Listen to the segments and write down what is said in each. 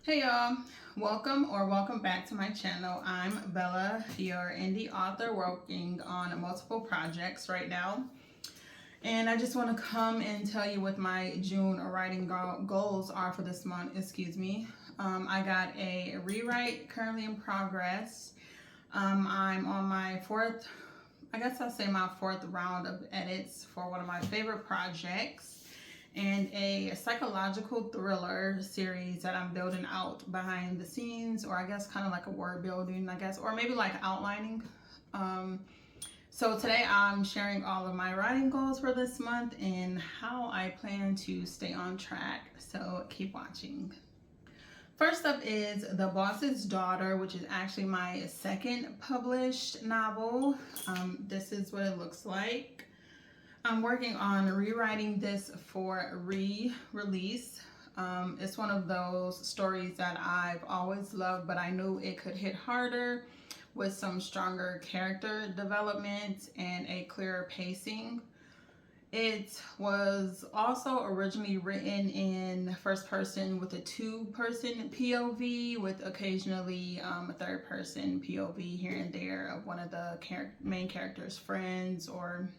Hey y'all, welcome back to my channel. I'm Bella, your indie author working on multiple projects right now. And I just want to come and tell you what my June writing goals are for this month. Excuse me. I got a rewrite currently in progress. I'm on my fourth round of edits for one of my favorite projects and a psychological thriller series that I'm building out behind the scenes, or I guess kind of like a word building, I guess, or maybe like outlining. So today I'm sharing all of my writing goals for this month and how I plan to stay on track. So keep watching. First up is The Boss's Daughter, which is actually my second published novel. This is what it looks like. I'm working on rewriting this for re-release. It's one of those stories that I've always loved, but I knew it could hit harder with some stronger character development and a clearer pacing. It was also originally written in first person with a two-person POV with occasionally a third-person POV here and there of one of the main character's friends or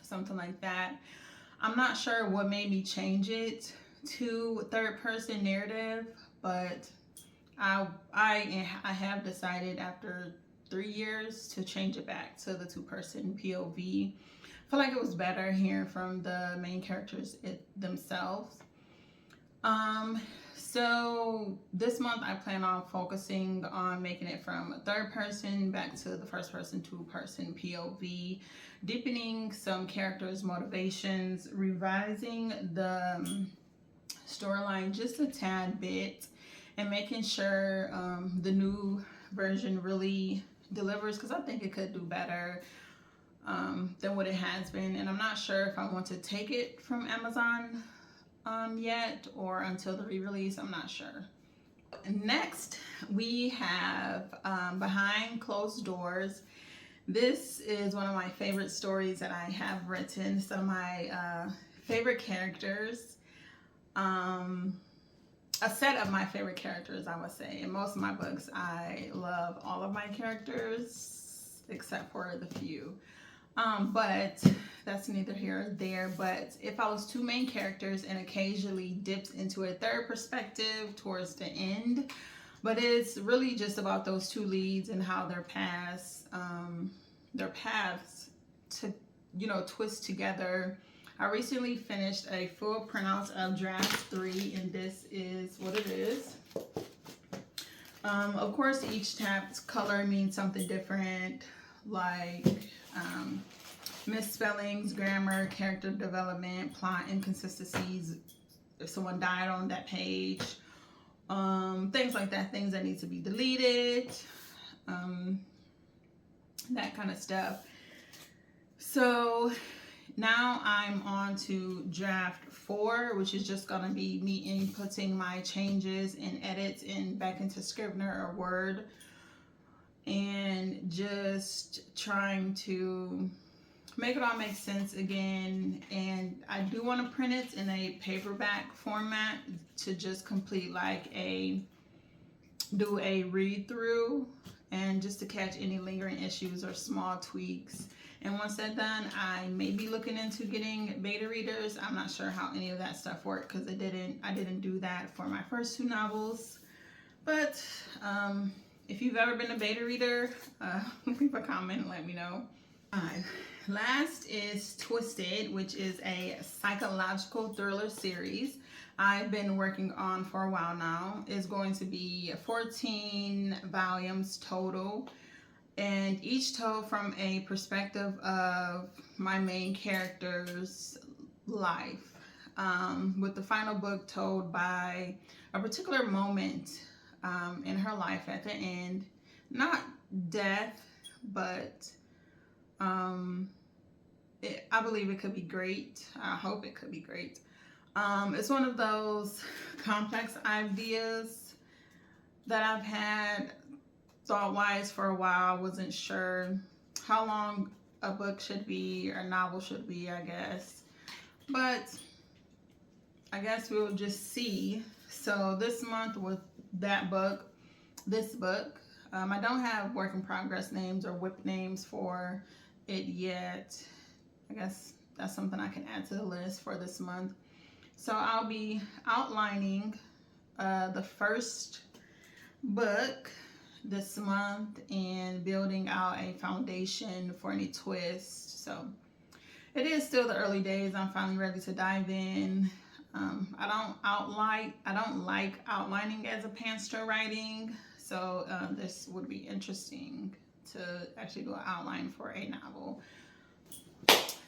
something like that. I'm not sure what made me change it to third person narrative, but I have decided after 3 years to change it back to the two-person POV. I feel like it was better hearing from the main characters themselves. So this month I plan on focusing on making it from third person back to the first person, two-person POV, deepening some characters' motivations, revising the storyline just a tad bit, and making sure the new version really delivers, because I think it could do better than what it has been. And I'm not sure if I want to take it from Amazon yet or until the re-release. I'm not sure. Next, we have Behind Closed Doors. This is one of my favorite stories that I have written. Some of my favorite characters. A set of my favorite characters, I would say. In most of my books, I love all of my characters except for the few. But that's neither here or there. But if I was two main characters and occasionally dips into a third perspective towards the end, but it's really just about those two leads and how their paths to twist together. I recently finished a full printout of draft 3, and this is what it is. Of course, each tab's color means something different, like misspellings, grammar, character development, plot inconsistencies, if someone died on that page, things like that, things that need to be deleted, that kind of stuff. So now I'm on to draft 4, which is just going to be me inputting my changes and edits back into Scrivener or Word, and just trying to make it all make sense again. And I do want to print it in a paperback format to just complete do a read through and just to catch any lingering issues or small tweaks. And once that's done, I may be looking into getting beta readers. I'm not sure how any of that stuff worked because I didn't do that for my first 2 novels. But if you've ever been a beta reader, leave a comment and let me know. Alright, last is Twisted, which is a psychological thriller series I've been working on for a while now. It's going to be 14 volumes total, and each told from a perspective of my main character's life, with the final book told by a particular moment in her life at the end. Not death, but I believe it could be great. I hope it could be great. It's one of those complex ideas that I've had thought-wise for a while. I wasn't sure how long a book should be or a novel should be, I guess. But I guess we'll just see So this month with this book, I don't have work in progress names or WIP names for it yet. I guess that's something I can add to the list for this month. So I'll be outlining the first book this month and building out a foundation for any twist. So it is still the early days. I'm finally ready to dive in. I don't like outlining as opposed to writing. So this would be interesting to actually do an outline for a novel.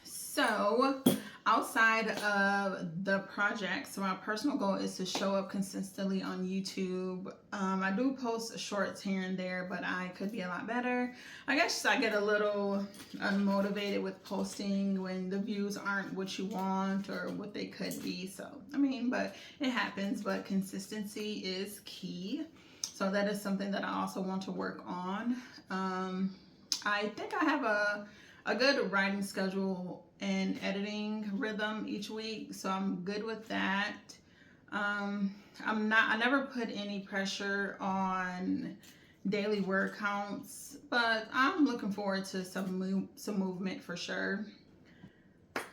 So outside of the project, so my personal goal is to show up consistently on YouTube. I do post shorts here and there, but I could be a lot better. I guess I get a little unmotivated with posting when the views aren't what you want or what they could be. So, I mean, but it happens, but consistency is key. So that is something that I also want to work on. I think I have a good writing schedule and editing rhythm each week, so I'm good with that. I never put any pressure on daily word counts, but I'm looking forward to some movement for sure.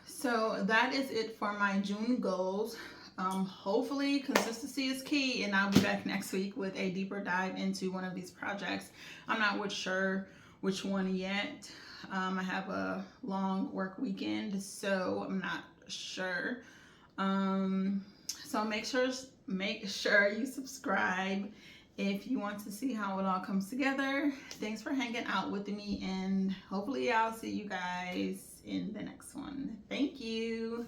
So that is it for my June goals. Hopefully consistency is key, and I'll be back next week with a deeper dive into one of these projects. I'm not sure which one yet. I have a long work weekend, so I'm not sure. So make sure you subscribe if you want to see how it all comes together. Thanks for hanging out with me, and hopefully I'll see you guys in the next one. Thank you.